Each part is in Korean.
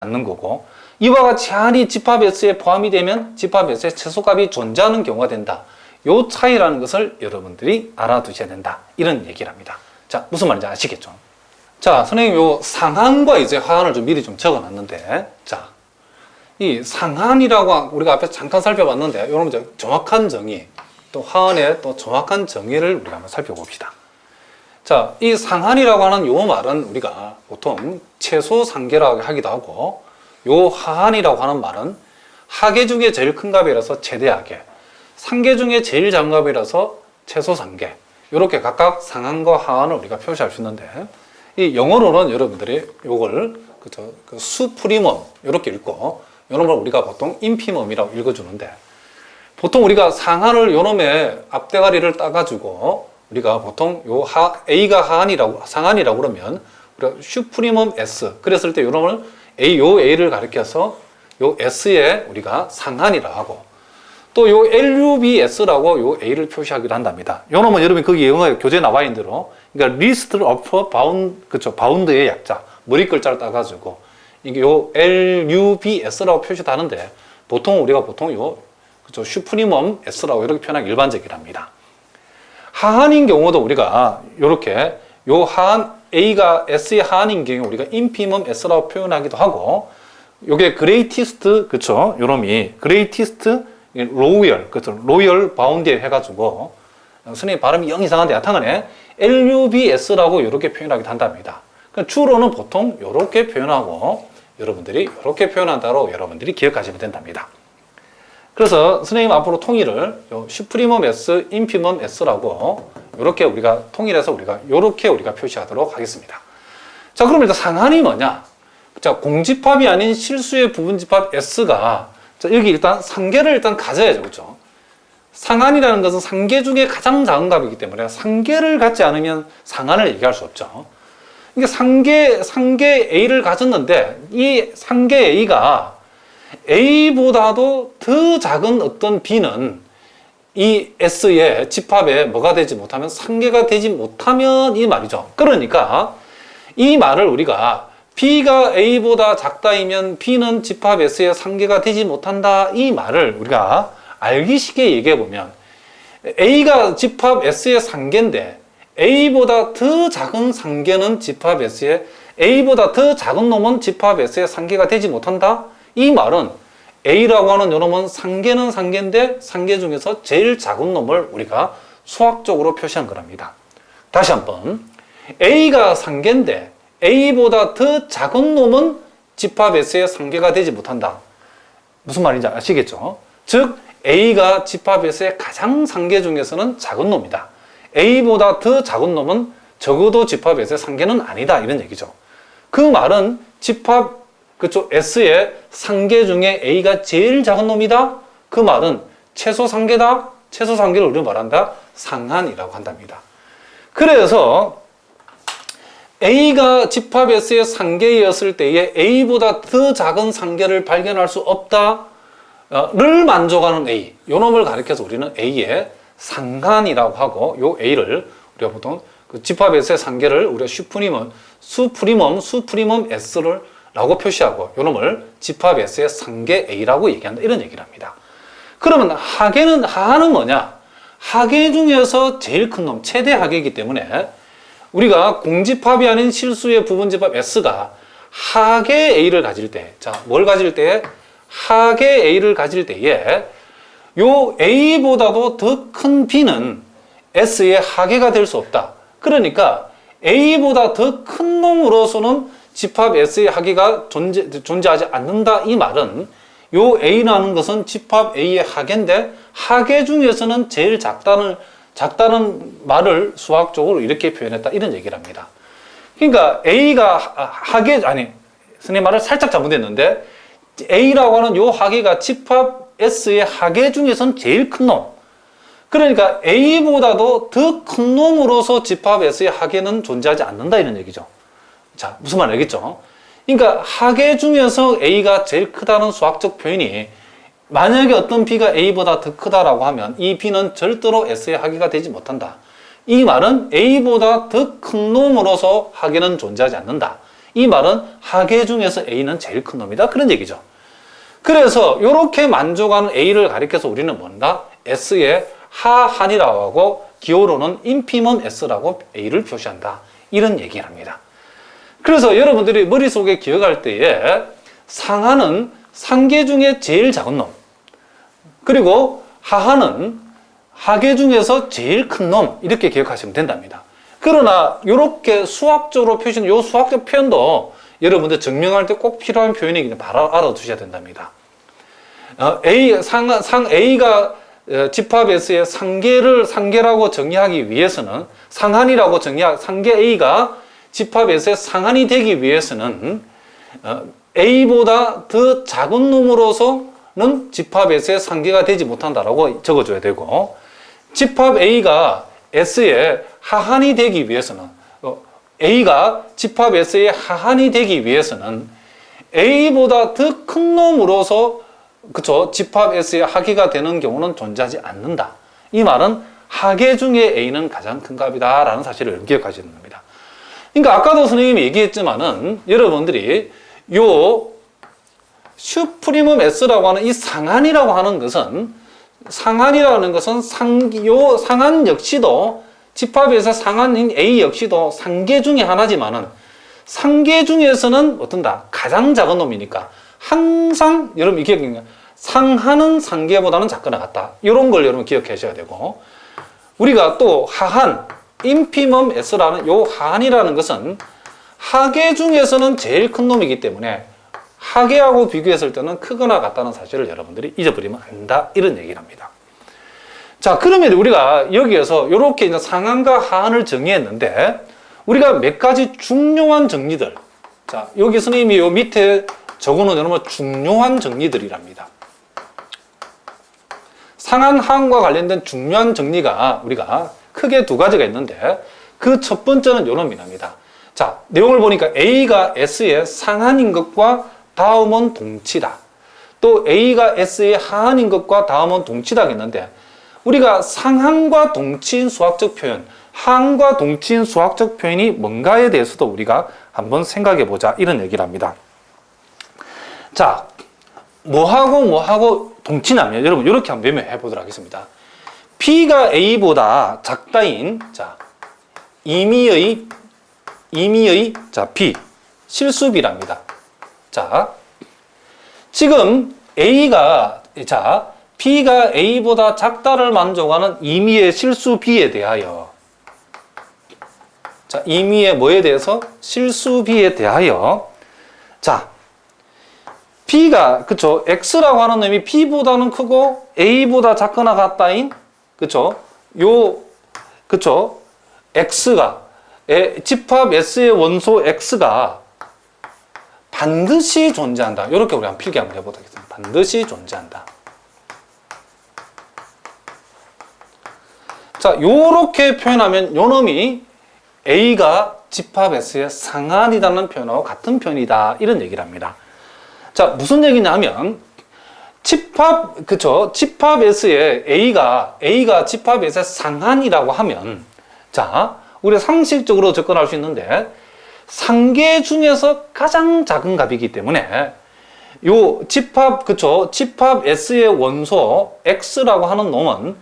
않는 거고, 이와 같이 하한이 집합 S에 포함이 되면 집합 S의 최소값이 존재하는 경우가 된다. 요 차이라는 것을 여러분들이 알아두셔야 된다. 이런 얘기를 합니다. 자, 무슨 말인지 아시겠죠? 자, 선생님 요 상한과 이제 하한을 좀 미리 좀 적어 놨는데, 자, 이 상한이라고 우리가 앞에 잠깐 살펴봤는데, 여러분 이제 정확한 정의, 또 하한의 또 정확한 정의를 우리가 한번 살펴봅시다. 자, 이 상한이라고 하는 요 말은 우리가 보통 최소 상계라고 하기도 하고, 요 하한이라고 하는 말은 하계 중에 제일 큰 값이라서 최대하계, 상계 중에 제일 작은 값이라서 최소 상계, 이렇게 각각 상한과 하한을 우리가 표시할 수 있는데, 이 영어로는 여러분들이 요걸 그죠, 그 수프리멈 이렇게 읽고, 요런 걸 우리가 보통 인피멈이라고 읽어주는데, 보통 우리가 상한을 요놈의 앞대가리를 따가지고 우리가 보통 요 A가 하한이라고 상한이라고 그러면 우리가 슈프리멈 S 그랬을 때 요놈을 요 A를 가리켜서 요 S에 우리가 상한이라고 하고, 또 요 LUBS라고 요 A를 표시하기도 한답니다. 요 놈은 여러분 거기 영어 교재에 나와 있는 대로, 그러니까 리스트 어퍼 바운드, 그쵸, 바운드의 약자, 머리 글자를 따가지고 이게 요 LUBS라고 표시도 하는데, 보통 우리가 보통 요 그쵸, 슈프리멈 S라고 이렇게 표현하기 일반적이랍니다. 하한인 경우도 우리가 요렇게 요 하한 A가 S의 하한인 경우 우리가 인피멈 S라고 표현하기도 하고, 요게 그레이티스트, 그쵸, 요놈이 그레이티스트 로열, 그쵸, 로열 바운드에 해가지고, 선생님 발음이 영 이상한데 여하튼간에 LUBS라고 이렇게 표현하기도 한답니다. 그러니까 주로는 보통 이렇게 표현하고, 여러분들이 이렇게 표현한다로 여러분들이 기억하시면 된답니다. 그래서 선생님 앞으로 통일을 슈프리멈 S, 인피멈 S라고 이렇게 우리가 통일해서 이렇게 우리가 표시하도록 하겠습니다. 자, 그럼 일단 상한이 뭐냐? 자, 공집합이 아닌 실수의 부분집합 S가, 자, 여기 일단 상계를 일단 가져야죠, 그렇죠? 상한이라는 것은 상계 중에 가장 작은 값이기 때문에 상계를 갖지 않으면 상한을 얘기할 수 없죠. 그러니까 상계 A를 가졌는데, 이 상계 A가 A보다도 더 작은 어떤 B는 이 S의 집합에 뭐가 되지 못하면, 상계가 되지 못하면 이 말이죠. 그러니까 이 말을 우리가 B가 A보다 작다이면 B는 집합 S의 상계가 되지 못한다, 이 말을 우리가 알기 쉽게 얘기해 보면, A가 집합 S의 상계인데 A보다 더 작은 상계는 집합 S의, A보다 더 작은 놈은 집합 S의 상계가 되지 못한다, 이 말은 A라고 하는 요놈은 상계는 상계인데 상계 중에서 제일 작은 놈을 우리가 수학적으로 표시한 거랍니다. 다시 한번, A가 상계인데 A보다 더 작은 놈은 집합 S의 상계가 되지 못한다. 무슨 말인지 아시겠죠? 즉 A가 집합 S의 가장 상계 중에서는 작은 놈이다. A보다 더 작은 놈은 적어도 집합 S의 상계는 아니다, 이런 얘기죠. 그 말은 집합 그쪽 S의 상계 중에 A가 제일 작은 놈이다? 그 말은 최소 상계다? 최소 상계를 우리가 말한다? 상한이라고 한답니다. 그래서 A가 집합 S의 상계였을 때에 A보다 더 작은 상계를 발견할 수 없다를 만족하는 A, 요 놈을 가리켜서 우리는 A의 상한이라고 하고, 요 A를 우리가 보통 그 집합 S의 상계를 우리가 수프리멈 S를 라고 표시하고, 요 놈을 집합 S의 상계 A라고 얘기한다, 이런 얘기를 합니다. 그러면 하한은 뭐냐? 하계 중에서 제일 큰 놈, 최대 하계이기 때문에 우리가 공집합이 아닌 실수의 부분집합 S가 하계 A를 가질 때, 자, 뭘 가질 때? 하계 A를 가질 때에 요 A보다도 더 큰 B는 S의 하계가 될 수 없다. 그러니까 A보다 더 큰 놈으로서는 집합 S의 하계가 존재하지 않는다, 이 말은 요 A라는 것은 집합 A의 하계인데 하계 중에서는 제일 작다는 말을 수학적으로 이렇게 표현했다, 이런 얘기를 합니다. 그러니까 A가 선생님 말을 살짝 잘못했는데, A라고 하는 요 하계가 집합 S의 하계 중에서는 제일 큰 놈, 그러니까 A보다도 더 큰 놈으로서 집합 S의 하계는 존재하지 않는다, 이런 얘기죠. 자, 무슨 말 알겠죠? 그러니까 하계 중에서 A가 제일 크다는 수학적 표현이, 만약에 어떤 B가 A보다 더 크다라고 하면 이 B는 절대로 S의 하계가 되지 못한다. 이 말은 A보다 더 큰 놈으로서 하계는 존재하지 않는다. 이 말은 하계 중에서 A는 제일 큰 놈이다. 그런 얘기죠. 그래서 이렇게 만족하는 A를 가리켜서 우리는 뭔가 S의 하한이라고 하고 기호로는 인피멈 S라고 A를 표시한다. 이런 얘기를 합니다. 그래서 여러분들이 머릿속에 기억할 때에 상하는 상계 중에 제일 작은 놈, 그리고 하하는 하계 중에서 제일 큰 놈, 이렇게 기억하시면 된답니다. 그러나 이렇게 수학적으로 표시는 이 수학적 표현도 여러분들 증명할 때 꼭 필요한 표현이기 때문에 바로 알아두셔야 된답니다. A가 집합 S의 상계라고 정의하기 위해서는 상한이라고 상계 A가 집합 S의 상한이 되기 위해서는 A보다 더 작은 놈으로서는 집합 S의 상계가 되지 못한다라고 적어줘야 되고, 집합 A가 S의 하한이 되기 위해서는 A가 집합 S의 하한이 되기 위해서는 A보다 더 큰 놈으로서 그쵸 집합 S의 하계가 되는 경우는 존재하지 않는다. 이 말은 하계 중에 A는 가장 큰 값이다 라는 사실을 기억하시는 겁니다. 그러니까 아까도 선생님이 얘기했지만은 여러분들이 요 슈프리멈 S라고 하는 이 상한이라고 하는 것은 요 상한 역시도 집합에서 상한인 A 역시도 상계 중에 하나지만은 상계 중에서는 어떤다? 가장 작은 놈이니까 항상 여러분 기억해요. 상한은 상계보다는 작거나 같다. 이런 걸 여러분 기억하셔야 되고, 우리가 또 하한, 인피멈 S라는 요 하한이라는 것은 하계 중에서는 제일 큰 놈이기 때문에 하계하고 비교했을 때는 크거나 같다는 사실을 여러분들이 잊어버리면 안 된다. 이런 얘기를 합니다. 자, 그러면 우리가 여기에서 이렇게 이제 상한과 하한을 정의했는데, 우리가 몇 가지 중요한 정리들. 자, 여기 선생님이 요 밑에 적어놓은 여러분 중요한 정리들이랍니다. 상한, 하한과 관련된 중요한 정리가 우리가 크게 두 가지가 있는데, 그 첫 번째는 요놈이랍니다. 자, 내용을 보니까 A가 S의 상한인 것과 다음은 동치다. 또 A가 S의 하한인 것과 다음은 동치다 했는데, 우리가 상한과 동치인 수학적 표현, 하한과 동치인 수학적 표현이 뭔가에 대해서도 우리가 한번 생각해 보자. 이런 얘기를 합니다. 자, 뭐하고 동치냐면, 여러분, 이렇게 한번 메모해 보도록 하겠습니다. B가 A보다 작다인, 자, 임의의, 자, B, 실수비랍니다. 자, 지금 A가, 자, B가 A보다 작다를 만족하는 임의의 실수 B에 대하여, 자, 임의의 뭐에 대해서? 실수 B에 대하여, 자, B가, 그쵸, X라고 하는 놈이 B보다는 크고 A보다 작거나 같다인, 그쵸, 그쵸, X가, 집합 S의 원소 X가 반드시 존재한다. 이렇게 우리 한번 필기 한번 해보도록 하겠습니다. 반드시 존재한다. 자, 요렇게 표현하면 요 놈이 A가 집합 S의 상한이라는 표현하고 같은 표현이다. 이런 얘기를 합니다. 자, 무슨 얘기냐면, 집합 S의 A가 집합 S의 상한이라고 하면, 자, 우리가 상식적으로 접근할 수 있는데, 상계 중에서 가장 작은 값이기 때문에, 요 집합 S의 원소 X라고 하는 놈은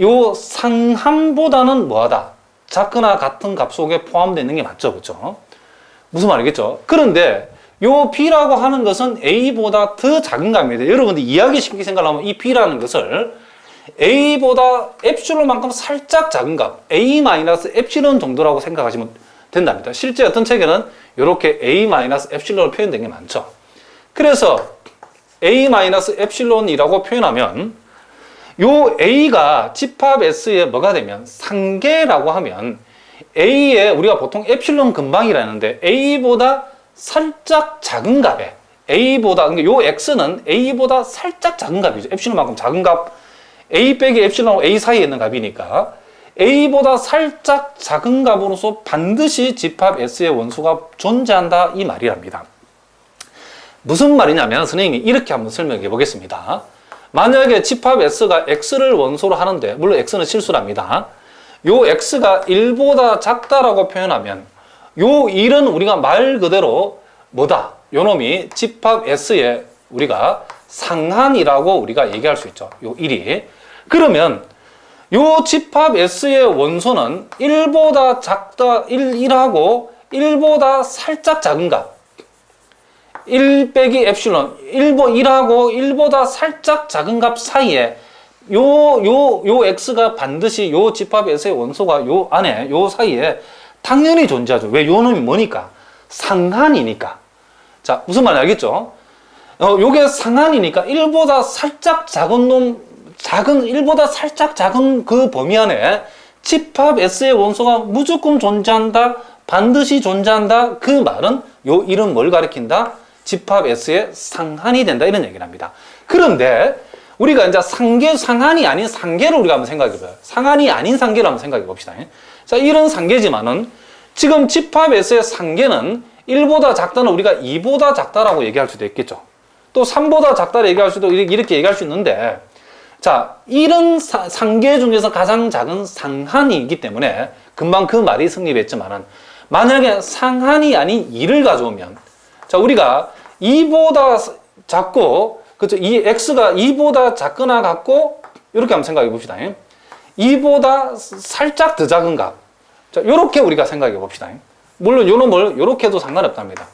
요 상한보다는 뭐하다? 작거나 같은 값 속에 포함되어 있는 게 맞죠, 그렇죠? 무슨 말이겠죠? 그런데 요 B라고 하는 것은 A보다 더 작은 값입니다. 여러분들 이해하기 쉽게 생각하면 이 B라는 것을 A보다 엡실론만큼 살짝 작은 값, A-엡실론 정도라고 생각하시면 된답니다. 실제 어떤 책에는 이렇게 A-엡실론으로 표현된 게 많죠. 그래서 A-엡실론이라고 표현하면 요 A가 집합 S에 뭐가 되면 상계라고 하면 A에 우리가 보통 엡실론 근방이라는데 A보다 살짝 작은 값에 A보다, 그러니까 요 X는 A보다 살짝 작은 값이죠. 엡실론만큼 작은 값, A 빼기 엡실론하고 A 사이에 있는 값이니까 A보다 살짝 작은 값으로서 반드시 집합 S의 원소가 존재한다. 이 말이랍니다. 무슨 말이냐면 선생님이 이렇게 한번 설명해 보겠습니다. 만약에 집합 S가 X를 원소로 하는데, 물론 X는 실수랍니다. 요 X가 1보다 작다라고 표현하면 요 1은 우리가 말 그대로 뭐다? 요 놈이 집합 S의 우리가 상한이라고 우리가 얘기할 수 있죠. 요 1이. 그러면 요 집합 S의 원소는 1보다 작다, 1하고 1보다 살짝 작은 값. 1 빼기 엡실론, 1하고 1보다 살짝 작은 값 사이에 요 X가 반드시 요 집합 S의 원소가 요 안에, 요 사이에 당연히 존재하죠. 왜? 요 놈이 뭐니까? 상한이니까. 자, 무슨 말인지 알겠죠? 요게 상한이니까 1보다 살짝 작은 작은 1보다 살짝 작은 그 범위 안에 집합 S의 원소가 무조건 존재한다, 반드시 존재한다. 그 말은 요 1은 뭘 가리킨다? 집합 S의 상한이 된다, 이런 얘기를 합니다. 그런데 우리가 이제 상한이 아닌 상계를 우리가 한번 생각해 봐요. 상한이 아닌 상계를 한번 생각해 봅시다. 자, 이런 상계지만은 지금 집합 S의 상계는 1보다 작다는 우리가 2보다 작다라고 얘기할 수도 있겠죠. 또 3보다 작다를 얘기할 수도 이렇게 얘기할 수 있는데, 자, 이런 상계 중에서 가장 작은 상한이기 때문에 금방 그 말이 성립했지만은, 만약에 상한이 아닌 2를 가져오면, 자, 우리가 2보다 작고, 그쵸, 이 X가 2보다 작거나 같고, 이렇게 한번 생각해 봅시다. 2보다 살짝 더 작은 값. 자, 요렇게 우리가 생각해 봅시다. 물론 요 놈을 요렇게 해도 상관없답니다.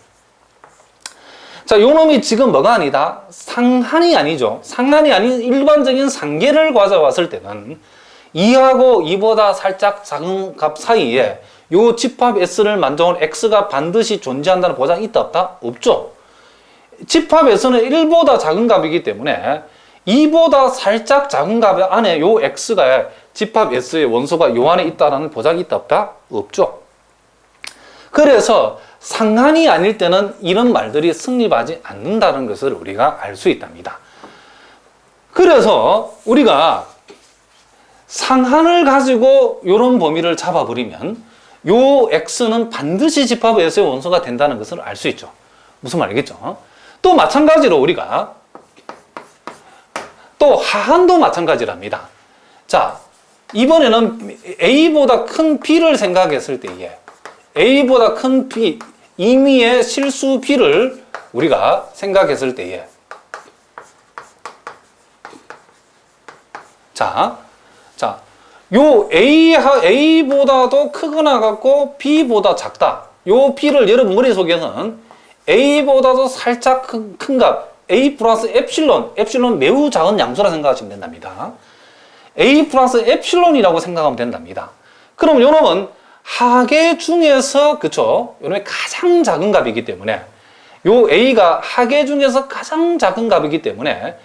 자, 요 놈이 지금 뭐가 아니다? 상한이 아니죠. 상한이 아닌 일반적인 상계를 가져왔을 때는 2하고 2보다 살짝 작은 값 사이에 요 집합 S를 만족하는 X가 반드시 존재한다는 보장이 있다 없다? 없죠. 집합 S는 1보다 작은 값이기 때문에 2보다 살짝 작은 값 안에 요 X가 집합 S의 원소가 요 안에 있다는 보장이 있다 없다? 없죠. 그래서 상한이 아닐 때는 이런 말들이 성립하지 않는다는 것을 우리가 알 수 있답니다. 그래서 우리가 상한을 가지고 이런 범위를 잡아버리면 요 X는 반드시 집합 S의 원소가 된다는 것을 알 수 있죠. 무슨 말이겠죠? 또 마찬가지로 우리가 또 하한도 마찬가지랍니다. 자, 이번에는 A보다 큰 B를 생각했을 때에 A보다 큰 B, 임의의 실수 B를 우리가 생각했을 때에 자, 요 A보다도 크거나 같고 B보다 작다. 요 B를 여러분 머릿속에는 A보다도 살짝 큰 값, A 플러스 엡실론 매우 작은 양수라 생각하시면 된답니다. A 플러스 엡실론이라고 생각하면 된답니다. 그럼 요 놈은 하계 중에서, 그쵸? 요 놈이 가장 작은 값이기 때문에, 요 A가 하계 중에서 가장 작은 값이기 때문에,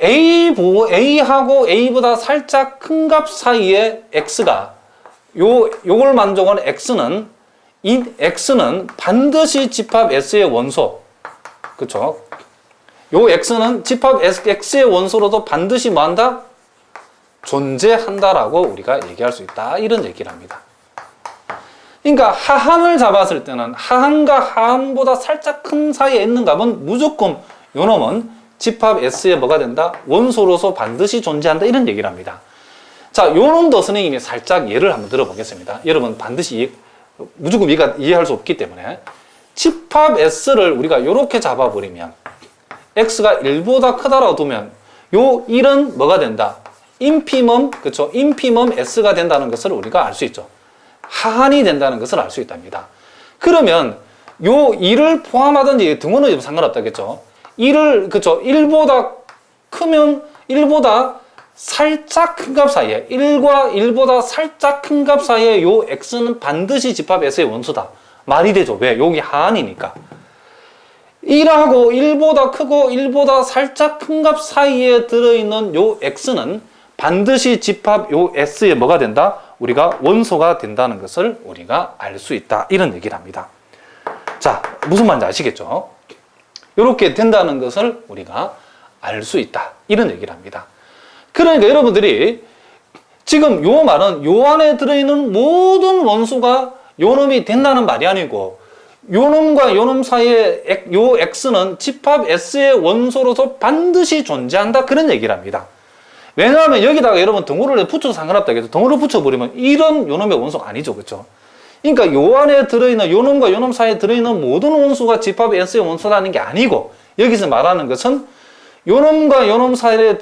A하고 A보다 살짝 큰 값 사이에 X가, 요걸 만족하는 이 X는 반드시 집합 S의 원소, 그쵸? 요 X는 집합 X의 원소로도 반드시 뭐 한다? 존재한다라고 우리가 얘기할 수 있다. 이런 얘기를 합니다. 그러니까 하한을 잡았을 때는 하한과 하한보다 살짝 큰 사이에 있는 값은 무조건 요 놈은 집합 S의 뭐가 된다? 원소로서 반드시 존재한다. 이런 얘기를 합니다. 자, 요 놈도 선생님이 살짝 예를 한번 들어보겠습니다. 여러분 반드시 무조건 이해할 수 없기 때문에 집합 S를 우리가 이렇게 잡아버리면 X가 1보다 크다라고 두면 요 1은 뭐가 된다? 인피멈, 그쵸? 인피멈 S가 된다는 것을 우리가 알 수 있죠. 하한이 된다는 것을 알 수 있답니다. 그러면 요 1을 포함하든지 등호는 상관없다겠죠. 1을, 그쵸? 1보다 크면 1보다 살짝 큰 값 사이에 1과 1보다 살짝 큰 값 사이에 요 X는 반드시 집합 S의 원소다. 말이 되죠. 왜? 여기 하한이니까. 1하고 1보다 크고 1보다 살짝 큰 값 사이에 들어있는 요 X는 반드시 집합 요 S에 뭐가 된다? 우리가 원소가 된다는 것을 우리가 알 수 있다. 이런 얘기를 합니다. 자, 무슨 말인지 아시겠죠? 이렇게 된다는 것을 우리가 알 수 있다. 이런 얘기를 합니다. 그러니까 여러분들이 지금 요 말은 요 안에 들어있는 모든 원소가 요 놈이 된다는 말이 아니고 요 놈과 요 놈 사이에 요 X는 집합 S의 원소로서 반드시 존재한다. 그런 얘기를 합니다. 왜냐하면 여기다가 여러분 등호를 붙여도 상관없다. 덩어리를 붙여버리면 이런 요 놈의 원소가 아니죠. 그렇죠? 그러니까 요 안에 들어있는 요놈과 요놈 사이에 들어있는 모든 원소가 집합의 S의 원소라는 게 아니고 여기서 말하는 것은 요놈과 요놈 사이에